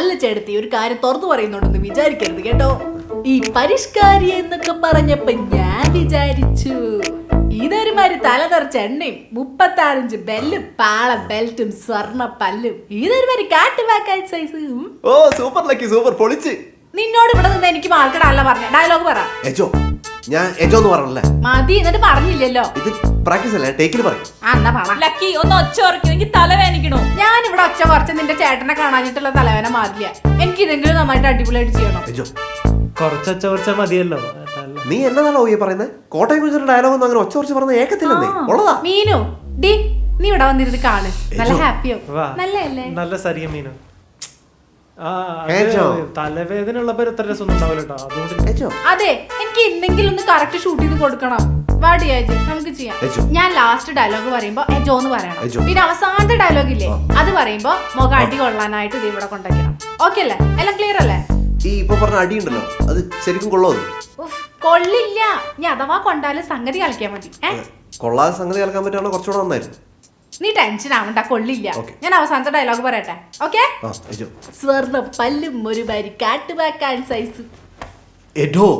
അല്ല ചേട്ടത്തി, ഒരു കാര്യം തുറന്നു പറയുന്നുണ്ടെന്ന് വിചാരിക്കരുത് കേട്ടോ. ഈ പരിഷ്കാരി എന്നൊക്കെ പറഞ്ഞപ്പോ ഞാൻ വിചാരിച്ചു ഇതൊരുമാതിരി തലതെറിച്ച എണ്ണയും 35 ബെല്ലും പാള ബെൽറ്റും സ്വർണ്ണ പല്ലും ഇതൊരുമാതിരി കാട്ടുവാക്കാൻ സൈസ്. ഓ സൂപ്പർ ലക്കി, സൂപ്പർ പൊളിച്ച്. നിന്നോട് ഇവിടെ നിന്ന് എനിക്ക് മാർക്കടല്ല പറഞ്ഞ ഡയലോഗ് പറ. ഞാൻ എജോന്ന് പറഞ്ഞല്ലേ മതി, എന്നിട്ട് പറഞ്ഞില്ലല്ലോ. ഇത് പ്രാക്ടീസ് അല്ലേ, ടേക്കിൽ പറയും. ലക്കി ഒന്ന് ഒച്ച ഉറക്കി, എനിക്ക് തലവേദനിക്കണോ. ഞാൻ ഇവിടെ ഒച്ച കുറച്ച് നിന്റെ ചേട്ടനെ കാണാഞ്ഞിട്ടുള്ള തലവേദന മാറില്ല. എനിക്ക് ഇതെങ്കിലും നന്നായിട്ട് അടിപൊളിയായിട്ട് ചെയ്യണം. കുറച്ച് മതിയല്ലോ. നീ എന്നതാണോ ഈ പറയുന്നത്? കോട്ടയം കുറിച്ചുള്ള ഡയലോഗ് ഒന്നും അങ്ങനെ ഒച്ച കുറച്ച് പറഞ്ഞ ഏക്കത്തില്ലെന്നേ ഉള്ളതാ. മീനു ഡി, നീ ഇവിടെ വന്നിരുന്ന് കാണ്, നല്ല ഹാപ്പിയോ. നല്ലല്ലേ? നല്ല സരിയ മീനു. തലവേദന ഉള്ളപ്പോ എത്ര രസം ഉണ്ടാവില്ല. അതെ, എനിക്ക് എന്തെങ്കിലും ഒന്ന് കറക്റ്റ് ഷൂട്ട് ചെയ്ത് കൊടുക്കണം. വാടിയാജി നമുക്ക് ചെയ്യാം. ഞാൻ ലാസ്റ്റ് ഡയലോഗ് പറയുമ്പോ എജോ എന്ന് പറയണം. പിന്നെ അവസാനത്തെ ഡയലോഗ് ഇല്ലേ, അത് പറയുമ്പോ മുഖം അടി കൊള്ളാനായിട്ട് ഇത് ഇവിടെ കൊണ്ടുവയ്ക്കണം. ഓക്കെ അല്ലേ? എല്ലാം ക്ലിയർ അല്ലേ? ഈ ഇപ്പൊ പറഞ്ഞ അടി ഉണ്ടല്ലോ, അത് ശരിക്കും കൊള്ളോ? കൊള്ളില്ല. ഞാൻ അഥവാ കൊണ്ടാലും സംഗതി കളിക്കാൻ മതി. കൊള്ളാതെ സംഗതി കളിക്കാൻ പറ്റാണോ കുറച്ചുകൂടെ നന്നായിരുന്നു. നീ ടെൻഷൻ ആവണ്ട, കൊള്ളില്ല. ഞാൻ അവസാനത്തെ ഡയലോഗ് പറയട്ടെ. ഓക്കെ? സ്വർണ്ണ പല്ലും ഒരു വരി കാട്ടുവാക്കാൻ സൈസ്. എഡോ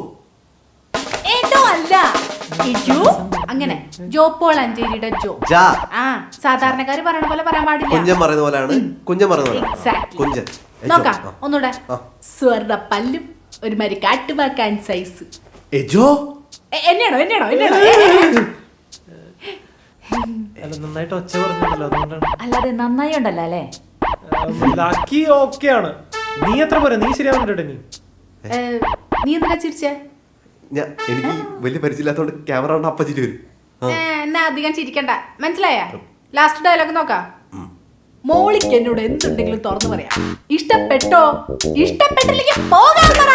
അല്ല, അങ്ങനെ ജോപ്പോൾ അഞ്ചേരിയുടെ ജോ. സാധാരണക്കാര് പറയണ പോലെ പറയാൻ പാടില്ല. കുഞ്ഞൻ പറയുന്ന പോലെയാണ്. കുഞ്ഞൻ പറയുന്ന പോലെ. നോക്കാം ഒന്നൂടെ. സ്വർണ്ണ പല്ലും ഒരു മാതിരി കാട്ടുവാക്കാൻ സൈസ്. എന്നെയാണോ? നന്നായിട്ട് ഒച്ച പറഞ്ഞല്ലോ, അതുകൊണ്ടാണ്. അല്ലാതെ നന്നായി ഉണ്ടല്ലോ അല്ലേ? ലക്കി ഓക്കെയാണ്. നീ എത്ര പോരാ, നീ ശരിയാവുന്നുണ്ട്. നീ എന്തിനാ ചിരിച്ചേ? എനിക്ക് വലിയ പരിചയമില്ലാത്തോണ്ട് ക്യാമറ കൊണ്ട് അപ്പച്ചിട്ട് വരും. എന്നാ അധികം ചിരിക്കണ്ട, മനസ്സിലായ? ലാസ്റ്റ് ഡയലോഗ് നോക്കാം. മോളിക്ക് എന്നോട് എന്തുണ്ടെങ്കിലും തുറന്നു പറയാം. ഇഷ്ടപ്പെട്ടോ? ഇഷ്ടപ്പെട്ടില്ലെങ്കിൽ പോകാൻ പറ.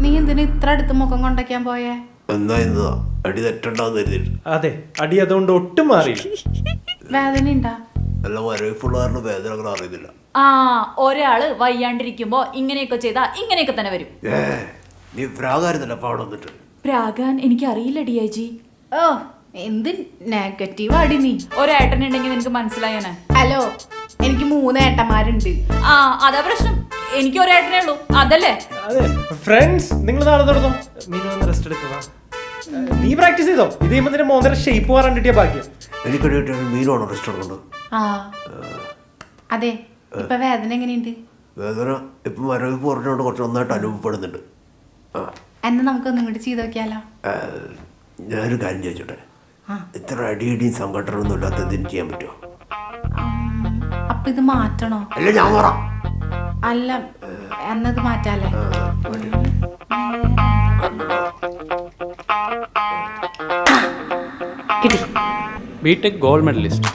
നീ എന്തിനാ ഇത്ര അടുത്ത് മുഖം കൊണ്ടയ്ക്കാൻ പോയേ? അടി തെറ്റുണ്ടാവുന്ന. അതെ, അടി അതുകൊണ്ട് ഒട്ടും മാറിയില്ല. വേദന ഉണ്ടാ? വേദന അറിയുന്നില്ല. ഒരാള് വയ്യാണ്ടിരിക്കുമ്പോ ഇങ്ങനെയൊക്കെ ചെയ്താ ഇങ്ങനെയൊക്കെ തന്നെ വരും. നീ പ്രാകാരുന്നല്ല പാടെ വന്നിട്ട്. പ്രാകാൻ എനിക്ക് അറിയില്ല ഡിയാജി. ഓ എന്ത് നെഗറ്റീവ് ആടി നീ. ഒരേട്ടനുണ്ടെങ്കിൽ നിനക്ക് മനസ്സിലായനെ. ഹലോ, എനിക്ക് 3 ഏട്ടന്മാരുണ്ട്. അതാ പ്രശ്നം. എനിക്ക് ഒരേട്ടനേ ഉള്ളൂ, അതല്ലേ? അതെ ഫ്രണ്ട്സ്, നിങ്ങൾ നാളെ തുടങ്ങും. മീനു ഒന്ന് റെസ്റ്റ് എടുക്കുക. നീ പ്രാക്ടീസ് ചെയ്തോ? ഇത് ചെയ്യുമ്പോ നിന്റെ മോന്തര ഷേപ്പ് മാറാൻ കിട്ടിയ ഭാഗ്യം. മീനാണോ റെസ്റ്റ് എടുക്കുന്നത്? അതെ. ഇപ്പൊ വേദന എങ്ങനെയുണ്ട്? വേദന ഇപ്പൊ മരവിപ്പ് പറഞ്ഞുകൊണ്ട് കുറച്ച് നന്നായിട്ട് അനുഭവപ്പെടുന്നുണ്ട്. എന്നാ നമുക്കൊന്നും ഇങ്ങോട്ട് ചെയ്ത് നോക്കിയാലോ? ഞാനൊരു കാര്യം ചോദിച്ചോട്ടെ, ഇത്ര അടിയടിയും സംഘടനൊന്നും ഇല്ലാത്ത എന്തിനും ചെയ്യാൻ പറ്റുമോ? അപ്പൊ ഇത് മാറ്റണോ? അല്ല ഞാൻ പറ. അല്ല എന്നത് മാറ്റാല്ലേ? കിട്ടി. B Tech gold medalist,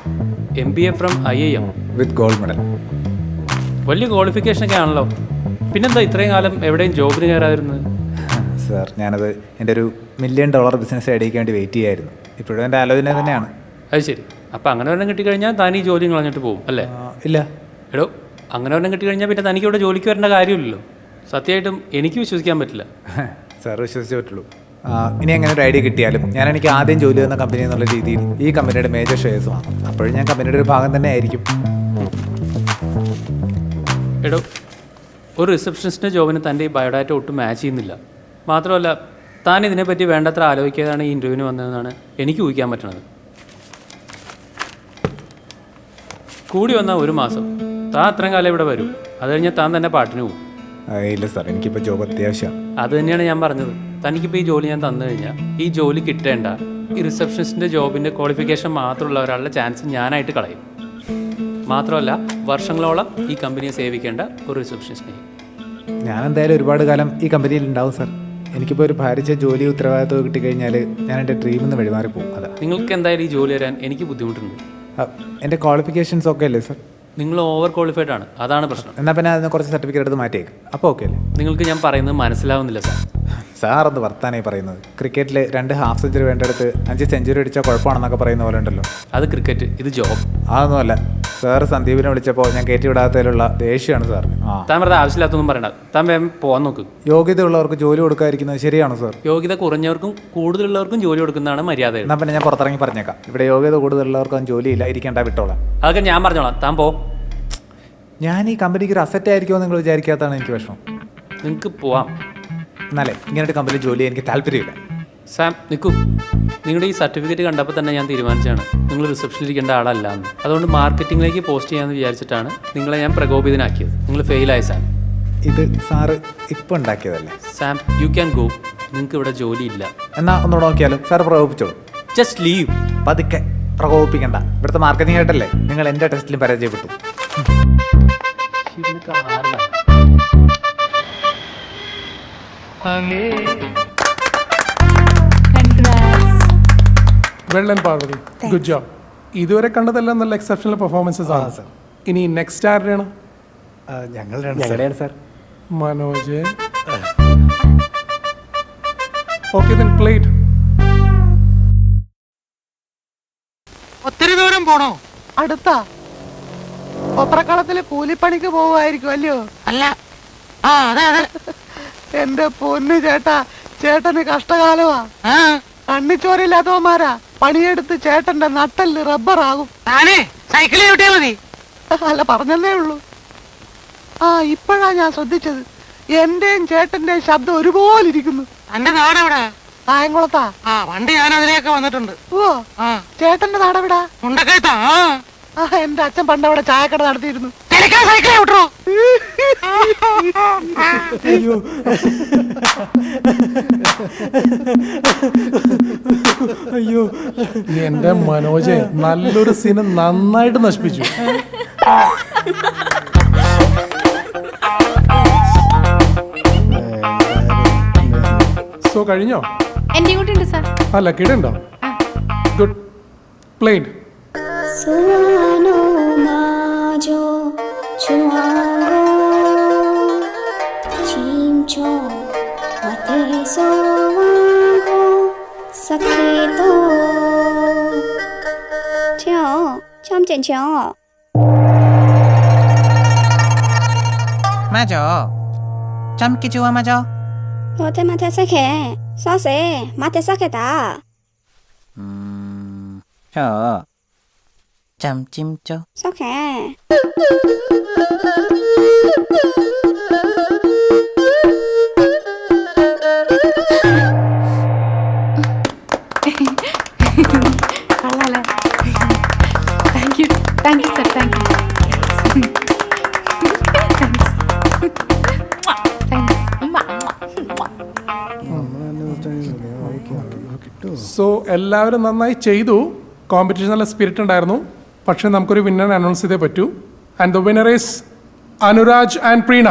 MBA from IIM with gold medal. വലിയ ക്വാളിഫിക്കേഷനൊക്കെ ആണല്ലോ. പിന്നെന്താ ഇത്രയും കാലം എവിടെയും ജോബിന് കയറാതിരുന്നത്? സാർ, ഞാനത് എൻ്റെ ഒരു $1 മില്യൺ ബിസിനസ് ഐഡിയയ്ക്ക് വേണ്ടി വെയിറ്റ് ചെയ്യായിരുന്നു. ഇപ്പോഴും എൻ്റെ ആലോചന തന്നെയാണ്. അത് ശരി. അപ്പം അങ്ങനെ ഒരെണ്ണം കിട്ടിക്കഴിഞ്ഞാൽ താൻ ഈ ജോലി കളഞ്ഞിട്ട് പോകും അല്ലേ? ഇല്ല. എടോ, അങ്ങനെ ഒരെണ്ണം കിട്ടിക്കഴിഞ്ഞാൽ പിന്നെ തനിക്ക് ഇവിടെ ജോലിക്ക് വരേണ്ട കാര്യമില്ലല്ലോ. സത്യമായിട്ടും എനിക്ക് വിശ്വസിക്കാൻ പറ്റില്ല. സാർ വിശ്വസിച്ചേ പറ്റുള്ളൂ. ഇനി അങ്ങനെ ഒരു ഐഡിയ കിട്ടിയാലും എനിക്ക് ആദ്യം ജോലി തന്ന കമ്പനി എന്നുള്ള രീതിയിൽ ഈ കമ്പനിയുടെ മേജർ ഷെയർസ് വാങ്ങും. അപ്പോഴും ഞാൻ കമ്പനിയുടെ ഒരു ഭാഗം തന്നെ ആയിരിക്കും. എടോ, ഒരു റിസപ്ഷനിസ്റ്റിൻ്റെ ജോബിന് തൻ്റെ ഈ ബയോഡാറ്റ ഒട്ടും മാച്ച് ചെയ്യുന്നില്ല. മാത്രമല്ല, താൻ ഇതിനെപ്പറ്റി വേണ്ടത്ര ആലോചിക്കാതാണ് ഈ ഇൻ്റർവ്യൂവിന് വന്നതെന്നാണ് എനിക്ക് ഊഹിക്കാൻ പറ്റുന്നത്. കൂടി വന്നാൽ 1 മാസം. താൻ അത്രയും കാലം ഇവിടെ വരും, അത് കഴിഞ്ഞാൽ താൻ തന്നെ പാട്ടിന് പോകും. ഇല്ല സാർ, എനിക്കിപ്പോൾ ജോബ് അത്യാവശ്യമാണ്. അത് തന്നെയാണ് ഞാൻ പറഞ്ഞത്. തനിക്കിപ്പോൾ ഈ ജോലി ഞാൻ തന്നു കഴിഞ്ഞാൽ ഈ ജോലി കിട്ടേണ്ട ഈ റിസപ്ഷനിസ്റ്റിൻ്റെ ജോബിൻ്റെ ക്വാളിഫിക്കേഷൻ മാത്രമുള്ള ഒരാളുടെ ചാൻസ് ഞാനായിട്ട് കളയും. മാത്രമല്ല, വർഷങ്ങളോളം ഈ കമ്പനിയെ സേവിക്കേണ്ട ഒരു റിസപ്ഷനിസ്റ്റിനെ. ഞാൻ എന്തായാലും ഒരുപാട് കാലം ഈ കമ്പനിയിൽ ഉണ്ടാവും സാർ. എനിക്കിപ്പോൾ ഒരു ഭാരിച്ച ജോലി ഉത്തരവാദിത്വം കിട്ടിക്കഴിഞ്ഞാൽ ഞാൻ എൻ്റെ ഡ്രീമിൽ നിന്ന് വഴിമാറിപ്പോകും. അതാ. നിങ്ങൾക്ക് എന്തായാലും ഈ ജോലി തരാൻ എനിക്ക് ബുദ്ധിമുട്ടുണ്ട്. എൻ്റെ ക്വാളിഫിക്കേഷൻസ് ഒക്കെ അല്ലേ സാർ? നിങ്ങൾ ഓവർ ക്വാളിഫൈഡ് ആണ്, അതാണ് പ്രശ്നം. എന്നാൽ പിന്നെ അതിന് കുറച്ച് സർട്ടിഫിക്കറ്റ് എടുത്ത് മാറ്റിയേക്കും. അപ്പോൾ ഓക്കെ അല്ലേ? നിങ്ങൾക്ക് ഞാൻ പറയുന്നത് മനസ്സിലാവുന്നില്ല സാർ. സാർ എന്ത് വർത്താനായി പറയുന്നത്? ക്രിക്കറ്റിൽ 2 ഹാഫ് സെഞ്ചുറി വേണ്ടെടുത്ത് 5 സെഞ്ചുറി അടിച്ചാൽ കുഴപ്പമാണെന്നൊക്കെ പറയുന്ന പോലെ ഉണ്ടല്ലോ. അത് ക്രിക്കറ്റ്, ഇത് ജോബ്. അതൊന്നുമല്ല സാർ. സന്ദീപിനെ വിളിച്ചപ്പോൾ ഞാൻ കയറ്റി വിടാത്തതിലുള്ള ദേഷ്യമാണ് സാർ. താൻ വെറുതെ ആവശ്യമില്ലാത്തൊന്നും പറയണ്ട. താൻ വേഗം പോകാൻ നോക്ക്. യോഗ്യത ഉള്ളവർക്ക് ജോലി കൊടുക്കാതിരിക്കുന്നത് ശരിയാണോ സാർ? യോഗ്യത കുറഞ്ഞവർക്കും കൂടുതലുള്ളവർക്കും ജോലി കൊടുക്കുന്നതാണ് മര്യാദ. എന്നാൽ പിന്നെ ഞാൻ പുറത്തിറങ്ങി പറഞ്ഞേക്കാം. ഇവിടെ യോഗ്യത കൂടുതലുള്ളവർക്കും ജോലിയില്ല, ഇരിക്കേണ്ട, വിട്ടോളാം. അതൊക്കെ ഞാൻ പറഞ്ഞോളാം. താൻ പോ. ഞാൻ ഈ കമ്പനിക്ക് ഒരു അസറ്റ് ആയിരിക്കുമോ നിങ്ങൾ വിചാരിക്കാത്തതാണ് എനിക്ക് വിഷമം. നിങ്ങൾക്ക് പോവാം. എന്നാലേ ഇങ്ങനത്തെ കമ്പനി ജോലി ചെയ്യാൻ എനിക്ക് താല്പര്യമില്ല. സാം നിൽക്കൂ. നിങ്ങളുടെ ഈ സർട്ടിഫിക്കറ്റ് കണ്ടപ്പോൾ തന്നെ ഞാൻ തീരുമാനിച്ചാണ് നിങ്ങൾ റിസപ്ഷനിൽ ഇരിക്കേണ്ട ആളല്ല എന്ന്. അതുകൊണ്ട് മാർക്കറ്റിംഗിലേക്ക് പോസ്റ്റ് ചെയ്യാമെന്ന് വിചാരിച്ചിട്ടാണ് നിങ്ങളെ ഞാൻ പ്രകോപിതനാക്കിയത്. നിങ്ങൾ ഫെയിലായി സാം. ഇത് സാറ് ഇപ്പം ഉണ്ടാക്കിയതല്ലേ? Sam you can go. നിങ്ങൾക്ക് ഇവിടെ ജോലിയില്ല. എന്നാ ഒന്നുകൂടെ നോക്കിയാലും സാറ് പ്രകോപിച്ചോളൂ. Just leave. പതുക്കെ, പ്രകോപിപ്പിക്കണ്ട. ഇവിടുത്തെ മാർക്കറ്റിംഗ് ആയിട്ടല്ലേ നിങ്ങൾ എൻ്റെ ടെസ്റ്റിലും പരാജയപ്പെട്ടു. Well done Parvathi, good job. ഇതുവരെ കണ്ടതെല്ലാം നല്ല എക്സെപ്ഷണൽ പെർഫോമൻസസ് ആണ്. ഇനി നെക്സ്റ്റ് ആരുടെയാണ്? ഞങ്ങളുടെയാണ് sir. Manoj. Okay then plate. ഒത്തിരി ദൂരം പോണോ? അടുത്താ. ഒപ്പറക്കളത്തില് കൂലിപ്പണിക്ക് പോവുമായിരിക്കും അല്ലയോ? അല്ല. ആ അതെ അതെ. എന്റെ പൊന്നു ചേട്ടാ, ചേട്ടന് കഷ്ടകാലമാ. കണ്ണിച്ചോരില്ലാത്തവന്മാരാ പണിയെടുത്ത് ചേട്ടന്റെ നട്ടല് റബ്ബറാകും. സൈക്കിളിൽ ചവിട്ടിയാ മതി. അല്ല പറഞ്ഞതേ ഉള്ളൂ. ആ ഇപ്പോഴാ ഞാൻ ശ്രദ്ധിച്ചത്. എന്റെയും ചേട്ടന്റെയും ശബ്ദം ഒരുപോലെ ഇരിക്കുന്നു. എന്റെ നാടെവിടാ? കായംകുളത്താ. ആ വണ്ടി ഞാൻ അതിലേക്ക് വന്നിട്ടുണ്ട്. ഓ ചേട്ടന്റെ നാടെവിടാ? മുണ്ടക്കയത്താ. ആ എന്റെ അച്ഛൻ പണ്ട് അവിടെ ചായക്കട നടത്തിയിരുന്നു. സൈക്കിളെ വിട്ടോ. അയ്യോ അയ്യോ, എന്റെ മനോജെ നല്ലൊരു സീന് നന്നായിട്ട് നശിപ്പിച്ചു. സോ കഴിഞ്ഞോ? എന്റെ കൂട്ടി ഉണ്ട് സാർ. അല്ല കിടണ്ടോ? Good. Played. സുവാനോ Majo ചുവാഗോ ചീംചോ മതേ സോവാഗോ സഖേതോ ച്യോ 참견 맞아. 참기 좋아 맞아. 어때 마태 sak해 서세 마태 sak해다 혀. 짬찜쪄. sak해 കൊള്ളാലേ. Thank you sir, thank you. So എല്ലാവരും നന്നായി ചെയ്തു. കോമ്പറ്റീഷൻ നല്ല സ്പിരിറ്റ് ഉണ്ടായിരുന്നു. പക്ഷെ നമുക്കൊരു വിന്നർ അനൗൺസ് ചെയ്തേ പറ്റൂ. And the winner is Anuraj and Preena.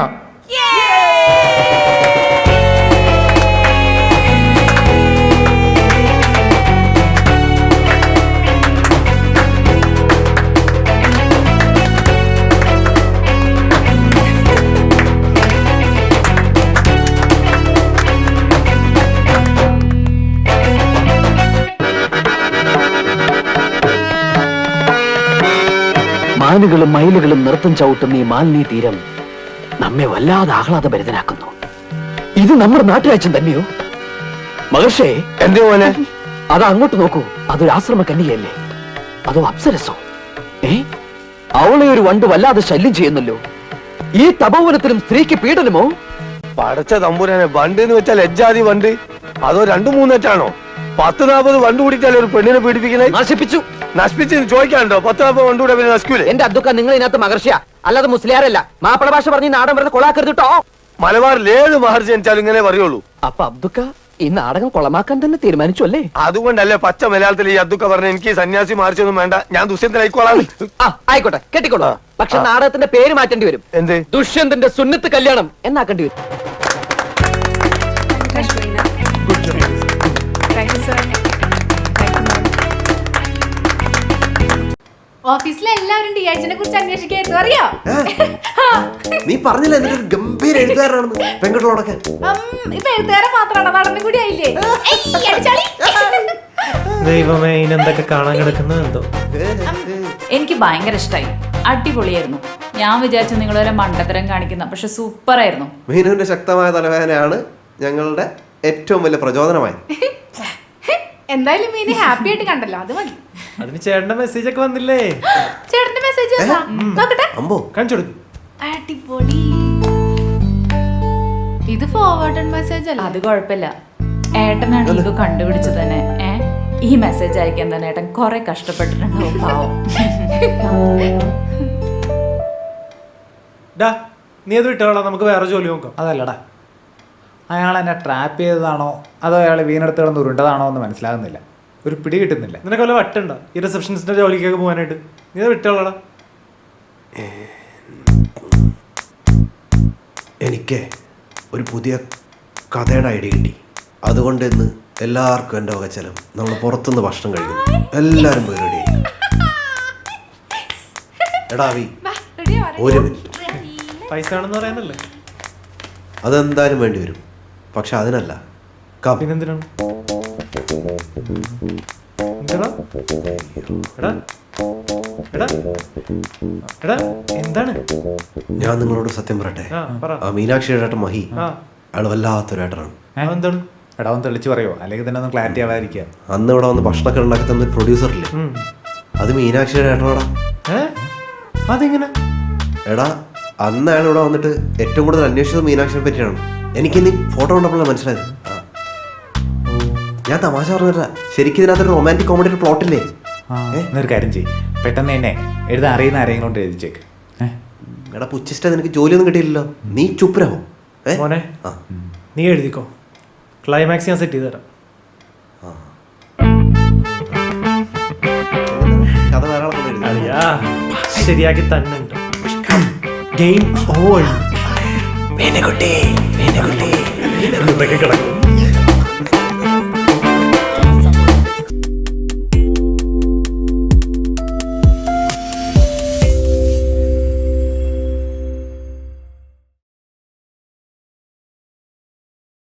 മാനുകളും മയിലുകളും നൃത്തം ചവിട്ടുന്ന ഈ മാലിന്യ തീരം നമ്മെ വല്ലാതെ ആഹ്ലാദഭരിതനാക്കുന്നു. ഇത് നമ്മുടെ നാട്ടുരാജ്യം തന്നെയോ? മഹർഷേ, എന്തേ പോലെ അത് അങ്ങോട്ട് നോക്കൂ. അതൊരു ആശ്രമ കന്യകയല്ലേ? അതോ അപ്സരസോ? അവളെ ഒരു വണ്ട് വല്ലാതെ ശല്യം ചെയ്യുന്നല്ലോ. ഈ തപോവനത്തിലും സ്ത്രീക്ക് പീഡനമോ? പടച്ച തമ്പുരാനെ, വണ്ട് എന്ന് വെച്ചാൽ ലജ്ജാതി വണ്ട്. അതോ 2-3 10-40 വണ്ട് കൂടിയിട്ടല്ലേ ഒരു പെണ്ണിനെ പീഡിപ്പിക്കുന്നത്? നശിപ്പിച്ച് ചോദിക്കാനുണ്ടോ? 10-40 വണ്ട് കൂടെ പിന്നെ നശിക്കൂലേ? എന്റെ അതൊക്കെ നിങ്ങൾ ഇതിനകത്ത് മഹർഷിയ, അല്ലാതെ മുസ്ലിയാരല്ല. മാപ്പിള ഭാഷ പറഞ്ഞ് നാടൻ പറഞ്ഞ് കൊളാക്കരുത് കേട്ടോ. മലബാറിൽ ഏത് മഹർജി ജനിച്ചാലും ഇങ്ങനെ പറയുള്ളൂ. അപ്പൊ അബ്ദുക്ക ഈ നാടകം കൊളമാക്കാൻ തന്നെ തീരുമാനിച്ചു അല്ലേ? അതുകൊണ്ടല്ലേ പച്ച മലയാളത്തിൽ ഈ അബ്ദുക്ക പറഞ്ഞ എനിക്ക് സന്യാസി മഹർജിയൊന്നും വേണ്ട, ഞാൻ ദുഷ്യന്തനായിക്കോളാം. ആയിക്കോട്ടെ, കെട്ടിക്കോളൂ. പക്ഷെ നാടകത്തിന്റെ പേര് മാറ്റേണ്ടി വരും. എന്ത്? ദുഷ്യന്തന്റെ സുന്നത്ത് കല്യാണം എന്നാക്കേണ്ടി വരും. ഓഫീസിലെ എല്ലാവരും ഡിയാച്ചിനെ കുറിച്ച് അന്വേഷിക്കായിരുന്നു, അറിയോ? നീ പറഞ്ഞില്ല എന്തൊരു ഗംഭീര എഴുത്തുകാരനാണെന്ന് പെൺകുട്ടികളോടൊക്കെ. ഇപ്പൊ എഴുത്തുകാരൻ മാത്രമാണ്, നടനും കൂടി ആയില്ലേ? ദൈവമേ, ഇനെന്തൊക്കെ കാണാൻ കിടക്കുന്നത് എന്തോ. എനിക്ക് ഭയങ്കര ഇഷ്ടമായി, അടിപൊളിയായിരുന്നു. ഞാൻ വിചാരിച്ചു നിങ്ങളൊരു മണ്ടത്തരം കാണിക്കുന്ന, പക്ഷെ സൂപ്പർ ആയിരുന്നു. മീനുവിന്റെ ശക്തമായ തലവേദനയാണ് ഞങ്ങളുടെ ഏറ്റവും വലിയ പ്രചോദനമായി. എന്തായാലും മീന് ഹാപ്പി ആയിട്ട് കണ്ടല്ലോ, അത് മതി. അതിന് ചേട്ടന്റെ മെസ്സേജ് ഒക്കെ വന്നില്ലേ? ചേട്ടന്റെ മെസ്സേജ് നോക്കട്ടെ. അമ്പോ കാണിച്ചു കൊടുക്കും. അടിപൊളി. ഇത് ഫോർവേഡ് മെസ്സേജ് അല്ല. അത് കുഴപ്പമില്ല, ഏട്ടനാണ് ഇത് കണ്ടുപിടിച്ചത് തന്നെ. ഈ മെസ്സേജ് അയക്കാൻ തന്നെ ഏട്ടൻ കുറെ കഷ്ടപ്പെട്ടിട്ടുണ്ടാവും പാവം. ഡാ നീ അത് വിട്ടോളാം, നമുക്ക് വേറെ ജോലി നോക്കാം. അതല്ലടാ, അയാൾ എന്നെ ട്രാപ്പ് ചെയ്തതാണോ അതോ അയാൾ വീണെടുത്ത് കിടന്ന് ഉരുണ്ടതാണോ എന്ന് മനസ്സിലാകുന്നില്ല. ഒരു പിടി കിട്ടുന്നില്ല. നിനക്ക് വല്ല വട്ടുണ്ടോ ഈ റിസപ്ഷനിസ്റ്റിന്റെ ജോലിക്കൊക്കെ പോകാനായിട്ട്? നീ അത് വിട്ടോളാടാ. എനിക്ക് ഒരു പുതിയ കഥയുടെ ഐഡിയ കിട്ടി. അതുകൊണ്ട് ഇന്ന് എല്ലാവർക്കും എൻ്റെ വക ചെലവ്. നമ്മൾ പുറത്തുനിന്ന് ഭക്ഷണം കഴിക്കുന്നു. എല്ലാവരും പോയി റെഡി ആയി. എടാ വി, ഒരു മിനിറ്റ്. പൈസ ആണെന്ന് പറയാനല്ലേ? അതെന്തായാലും വേണ്ടി വരും. പക്ഷെ അതിനല്ല. പിന്നെന്തിനാണ്? എടാ എടാ എടാ എന്താണ്? ഞാൻ നിങ്ങളോട് സത്യം പറയട്ടെ, ആ മീനാക്ഷിയുടെ ഏട്ടൻ മഹി അയാൾ വല്ലാത്തൊരു ഏട്ടനാണ്. എന്താണ്? എടാ ഒന്ന് തെളിച്ച് പറയുമോ, അല്ലെങ്കിൽ തന്നെ ഒന്ന് ക്ലാരിറ്റി ആവാതിരിക്കുക. അന്ന് ഇവിടെ വന്ന് ഭക്ഷണമൊക്കെ ഉണ്ടാക്കി തന്ന പ്രൊഡ്യൂസറില്ലേ, അത് മീനാക്ഷിയുടെ ഏട്ടനാടാ. അതെങ്ങനെ? എടാ അന്ന് അയാൾ ഇവിടെ വന്നിട്ട് ഏറ്റവും കൂടുതൽ അന്വേഷിച്ചത് മീനാക്ഷിയെ പറ്റിയാണ്. എനിക്കിന്ന് ഫോട്ടോ കണ്ടപ്പോഴാണ് മനസ്സിലായത്. ഞാൻ തമാശ പറഞ്ഞില്ല, ശരിക്കും ഇതിനകത്തൊരു റൊമാൻറ്റിക് കോമഡി പ്ലോട്ടില്ലേ. എന്നൊരു കാര്യം ചെയ്യും, പെട്ടെന്ന് തന്നെ എഴുതാൻ അറിയുന്ന ആരെങ്കിലും കൊണ്ട് എഴുതിച്ചേക്ക്. എടാ പുച്ചിഷ്ട, നിനക്ക് ജോലിയൊന്നും കിട്ടിയില്ലല്ലോ, നീ ചുപ്രാവോ. മോനെ നീ എഴുതിക്കോ, ക്ലൈമാക്സ് ഞാൻ സെറ്റ് ചെയ്ത് തരാം. കഥ ധാരാളം ശരിയാക്കി തന്നെ ഉണ്ട്. Game over. കിടക്കും